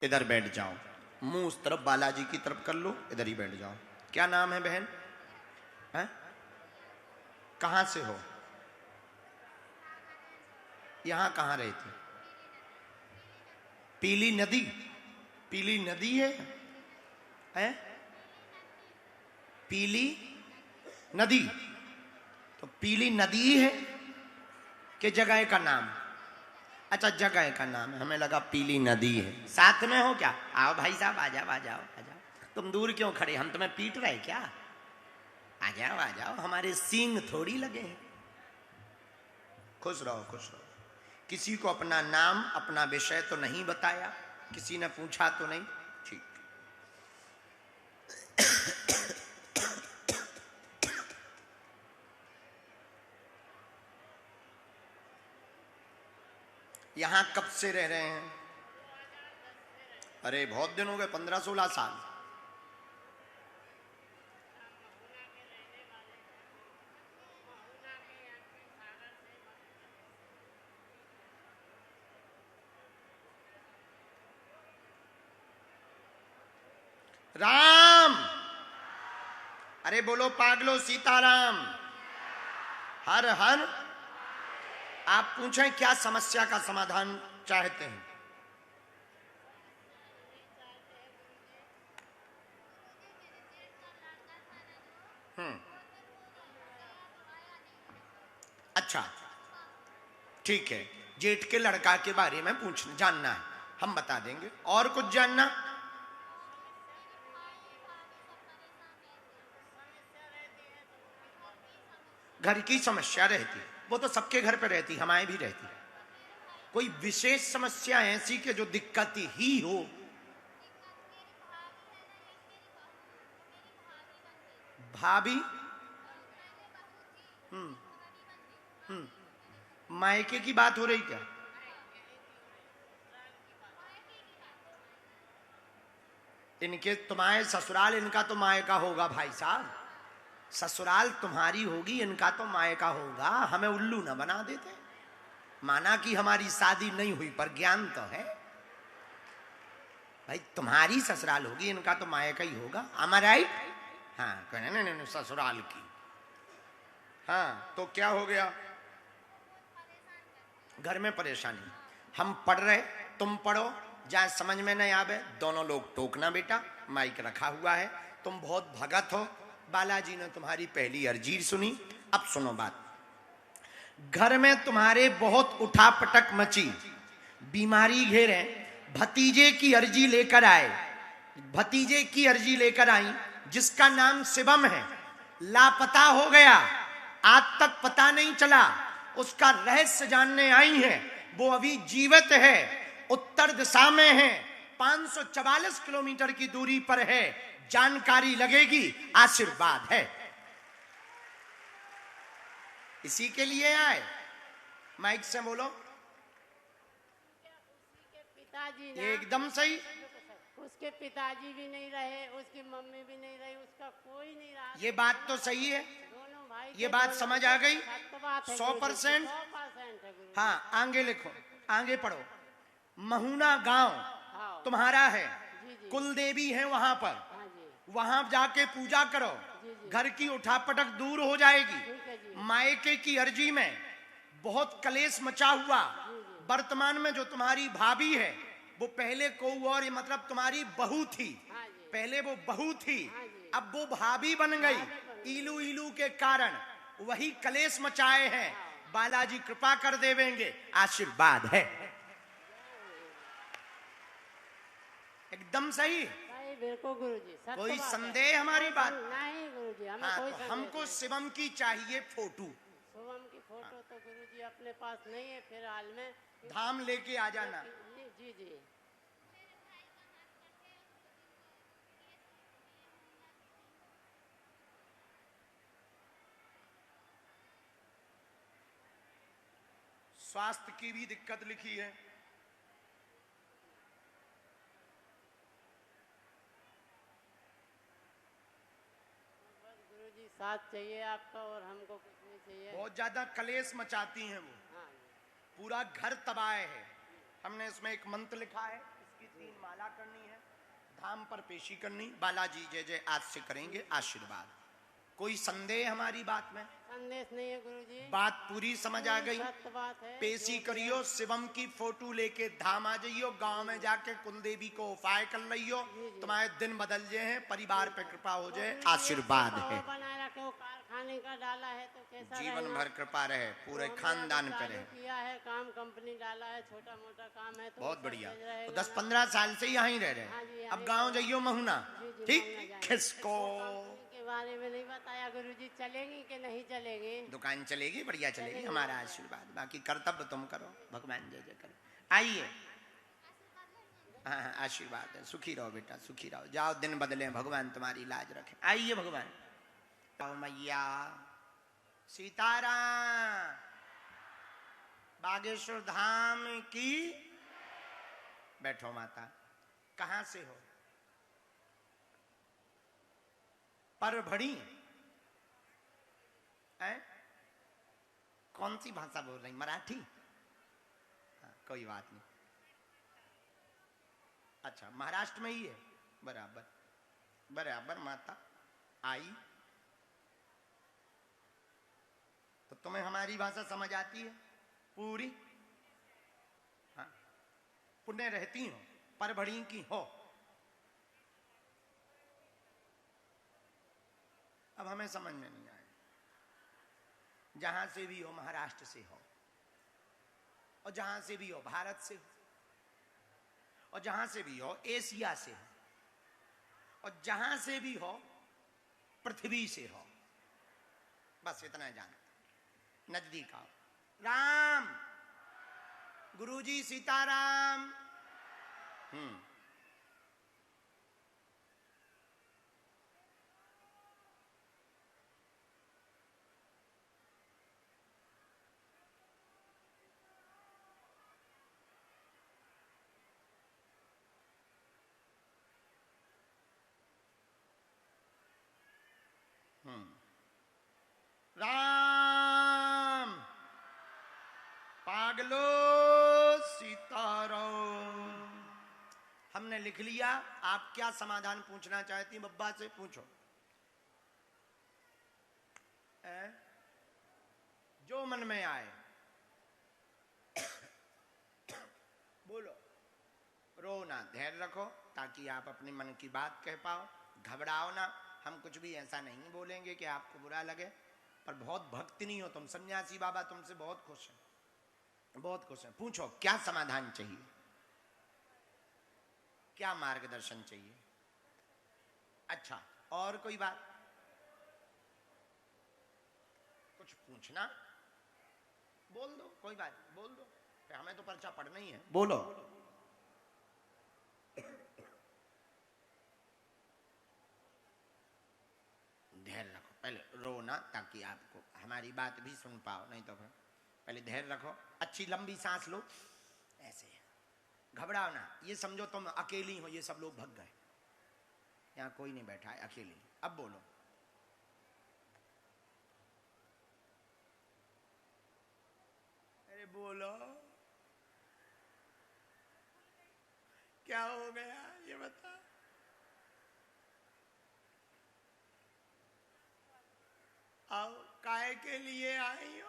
इधर बैठ जाओ, मुंह उस तरफ बालाजी की तरफ कर लो, इधर ही बैठ जाओ। क्या नाम है बहन? है? कहां से हो? यहां कहां रहती? पीली नदी? पीली नदी है? हैं? पीली नदी? तो पीली नदी है कि जगह का नाम? अच्छा, जगह का नाम है, हमें लगा पीली नदी है। साथ में हो क्या? आओ भाई साहब, आ जाओ आ जाओ आ जाओ। तुम दूर क्यों खड़े, हम तुम्हें पीट रहे क्या? आ जाओ आ जाओ, हमारे सींग थोड़ी लगे हैं। खुश रहो खुश रहो। किसी को अपना नाम अपना विषय तो नहीं बताया, किसी ने पूछा तो नहीं, ठीक। यहां कब से रह रहे हैं? अरे बहुत दिन हो गए, 15-16 साल। राम, अरे बोलो पागलो सीताराम, हर हर। आप पूछें क्या समस्या का समाधान चाहते हैं? अच्छा ठीक है, जेठ के लड़का के बारे में पूछना जानना है, हम बता देंगे। और कुछ जानना? घर की समस्या रहती, वो तो सबके घर पे रहती, हमारे भी रहती। कोई विशेष समस्या ऐसी कि जो दिक्कत ही हो? भाभी? मायके की बात हो रही क्या? इनके तुम्हारे ससुराल, इनका तो मायका होगा भाई साहब। ससुराल तुम्हारी होगी, इनका तो मायका होगा। हमें उल्लू ना बना देते। माना कि हमारी शादी नहीं हुई पर ज्ञान तो है भाई। तुम्हारी ससुराल होगी, इनका तो मायका ही होगा। am I right? हाँ, नहीं ससुराल की। हाँ तो क्या हो गया? घर में परेशानी। हम पढ़ रहे, तुम पढ़ो, जहाँ समझ में नहीं आवे दोनों लोग टोकना। बेटा माइक रखा हुआ है, तुम बहुत भगत हो, बालाजी ने तुम्हारी पहली अर्जी सुनी। अब सुनो बात। घर में तुम्हारे बहुत उठापटक मची, बीमारी घेरे, भतीजे की अर्जी लेकर आए। भतीजे की अर्जी लेकर आई जिसका नाम शिवम है, लापता हो गया, आज तक पता नहीं चला। उसका रहस्य जानने आई है। वो अभी जीवित है, उत्तर दिशा में है, 544 किलोमीटर की दूरी पर है। जानकारी लगेगी, आशीर्वाद है। इसी के लिए आए। माइक से बोलो। पिताजी ना, एकदम सही। उसके पिताजी भी नहीं रहे, उसकी मम्मी भी नहीं रही, उसका कोई नहीं रहा। ये बात तो सही है, दोनों भाई, ये बात समझ आ गई। 100%। 100%। हाँ आगे लिखो, आगे पढ़ो। महुना गांव हाँ। तुम्हारा है, जी जी। कुल देवी है वहां पर। हाँ जी। वहां जाके पूजा करो, जी जी। घर की उठापटक दूर हो जाएगी। ठीक है जी। मायके की अर्जी में बहुत कलेश मचा हुआ। जी जी। वर्तमान में जो तुम्हारी भाभी है वो पहले को और मतलब तुम्हारी बहू थी। हाँ जी। पहले वो बहू थी, हाँ जी। अब वो भाभी बन गई। इलू इलू के कारण वही कलेश मचाए हैं। बालाजी कृपा कर देवेंगे, आशीर्वाद है। एकदम सही। बिल्कुल गुरुजी, कोई संदेह हमारी बात? नहीं गुरुजी, हमें हाँ कोई तो संदेह हमको नहीं। शिवम की चाहिए फोटो। शिवम की फोटो तो गुरुजी अपने पास नहीं है फिलहाल में। धाम लेके आ जाना। जी जी। स्वास्थ्य की भी दिक्कत लिखी है। गुरुजी साथ चाहिए आपका, और हमको कुछ नहीं चाहिए। बहुत ज्यादा कलेश मचाती हैं वो। हाँ पूरा घर तबाह है। हमने इसमें एक मंत्र लिखा है, इसकी 3 माला करनी है, धाम पर पेशी करनी, बालाजी जय जय आज से करेंगे आशीर्वाद। कोई संदेह हमारी बात में? संदेश नहीं है गुरुजी। बात पूरी समझ आ गई? सत्य बात है। पेशी जो करियो, शिवम की फोटो लेके धाम आ जाइयो, गांव में जाके कुलदेवी को उपाय कर लियो, तुम्हारे दिन बदल जाए हैं, परिवार पे कृपा हो जाए, आशीर्वाद है। बनाए रखे वो कारखाने का डाला है तो कैसा जीवन रहेगा? भर कृपा रहे, पूरे तो हमने खानदान अभी पे चालू रहे। किया है काम, कंपनी डाला है, छोटा मोटा काम है तो बहुत सब बढ़िया। चल रहेगा तो ना। 10-15 साल से यहीं रह हाँ जी, रहे, यहीं अब गांव पे। जाइयो महुना, जी, जी, ठीक? महुना जाएंगे। खिसको कंपनी के बारे में नहीं बताया गुरुजी, चलेंगी कि नहीं चलेंगी? दुकान चलेगी, बढ़िया चलेगी, चलेगी। हमारा आशीर्वाद, बाकी कर्तव्य तुम करो, भगवान जय जय करो। आइए, हाँ हाँ, आशीर्वाद है, सुखी रहो बेटा, सुखी रहो, जाओ दिन बदले, भगवान तुम्हारी लाज रखे। आइए भगवान, आओ मैया सीताराम, बागेश्वर धाम की। बैठो माता, कहां से हो? परभणी है? कौन सी भाषा बोल रही? मराठी? हाँ, कोई बात नहीं। अच्छा, महाराष्ट्र में ही है, बराबर बराबर। माता आई तो तुम्हें हमारी भाषा समझ आती है पूरी? हाँ, पुण्य रहती हो, परभणी की हो। अब हमें समझ में नहीं आए, जहां से भी हो, महाराष्ट्र से हो, और जहां से भी हो, भारत से हो, और जहां से भी हो, एशिया से हो, और जहां से भी हो, पृथ्वी से हो, बस इतना जानते। नजदीक आओ। राम, गुरुजी सीताराम। राम, पागलो सीताराम। हमने लिख लिया, आप क्या समाधान पूछना चाहती हैं? बब्बा से पूछो। जो मन में आए बोलो, रो ना, धैर्य रखो, ताकि आप अपने मन की बात कह पाओ। घबराओ ना, हम कुछ भी ऐसा नहीं बोलेंगे कि आपको बुरा लगे, पर बहुत भक्ति नहीं हो तुम। सन्यासी बाबा तुमसे बहुत खुश हैं, बहुत खुश हैं। पूछो, क्या समाधान चाहिए, क्या मार्गदर्शन चाहिए? अच्छा, और कोई बात? कुछ पूछना, बोल दो, कोई बात बोल दो, हमें तो पर्चा पढ़ना ही है, बोलो। धैर्य रखो, पहले रो ना, ताकि आपको हमारी बात भी सुन पाओ, नहीं तो फिर पहले धैर्य रखो, अच्छी लंबी सांस लो, ऐसे घबराओ ना। ये समझो तुम अकेली हो, ये सब लोग भग गए, यहाँ कोई नहीं बैठा है, अकेली। अब बोलो। अरे बोलो, क्या हो गया ये बता। आओ, काय के लिए आई हो?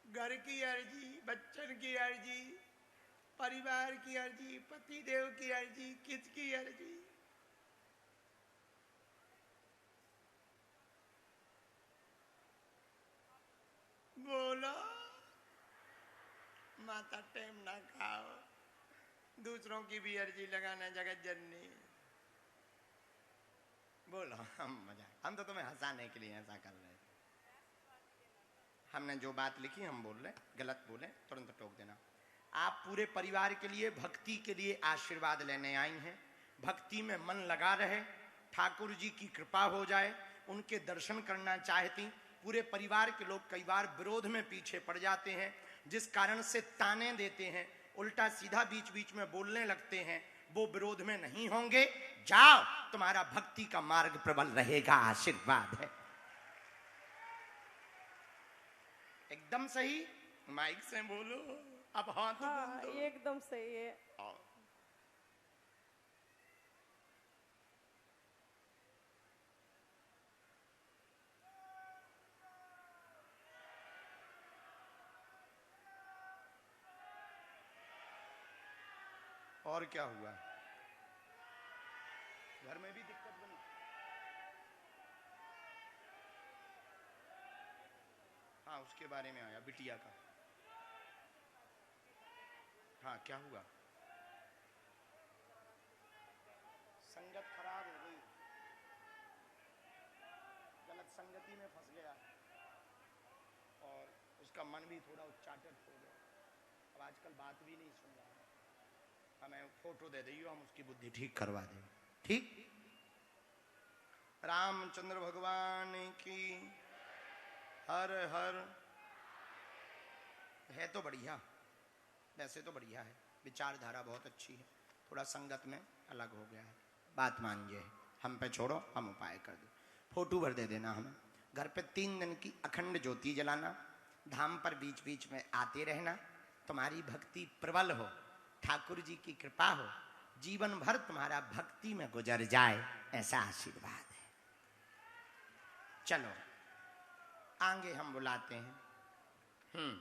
घर की अर्जी, बच्चन की अर्जी, परिवार की अर्जी, पति देव की अर्जी, किसकी अर्जी? बोलो। माता टाइम ना खाओ, दूसरों की भी अर्जी लगाना जगत जननी। बोलो, हम तो तुम्हें हंसाने के लिए ऐसा कर रहे हैं। हमने जो बात लिखी हम बोल रहे, गलत बोले तुरंत टोक देना। आप पूरे परिवार के लिए, भक्ति के लिए आशीर्वाद लेने आई हैं। भक्ति में मन लगा रहे, ठाकुर जी की कृपा हो जाए, उनके दर्शन करना चाहती। पूरे परिवार के लोग कई बार विरोध में पीछे पड़ जाते हैं, जिस कारण से ताने देते हैं, उल्टा सीधा बीच बीच में बोलने लगते हैं, वो विरोध में नहीं होंगे। जाओ, तुम्हारा भक्ति का मार्ग प्रबल रहेगा, आशीर्वाद है। एकदम सही। माइक से बोलो, अब हाँ तो हाँ बोल दो। एकदम सही है। आओ। और क्या हुआ? घर में भी दिक्कत बनी? हाँ उसके बारे में आया, बिटिया का। हाँ क्या हुआ? संगत खराब हो गई, गलत संगति में फंस गया और उसका मन भी थोड़ा उच्चाटित हो गया। अब आजकल बात भी नहीं सुन रहा है। हमें फोटो दे दियो, हम उसकी बुद्धि ठीक करवा देंगे। ठीक? रामचंद्र भगवान की हर हर। है तो बढ़िया, वैसे तो बढ़िया है, विचारधारा बहुत अच्छी है, थोड़ा संगत में अलग हो गया है। बात मानिए, हम पे छोड़ो, हम उपाय कर दो। फोटो भर दे देना हमें। घर पे 3 दिन की अखंड ज्योति जलाना, धाम पर बीच बीच में आते रहना। तुम्हारी भक्ति प्रबल हो, ठाकुर जी की कृपा हो, जीवन भर तुम्हारा भक्ति में गुजर जाए, ऐसा आशीर्वाद है। चलो आगे हम बुलाते हैं।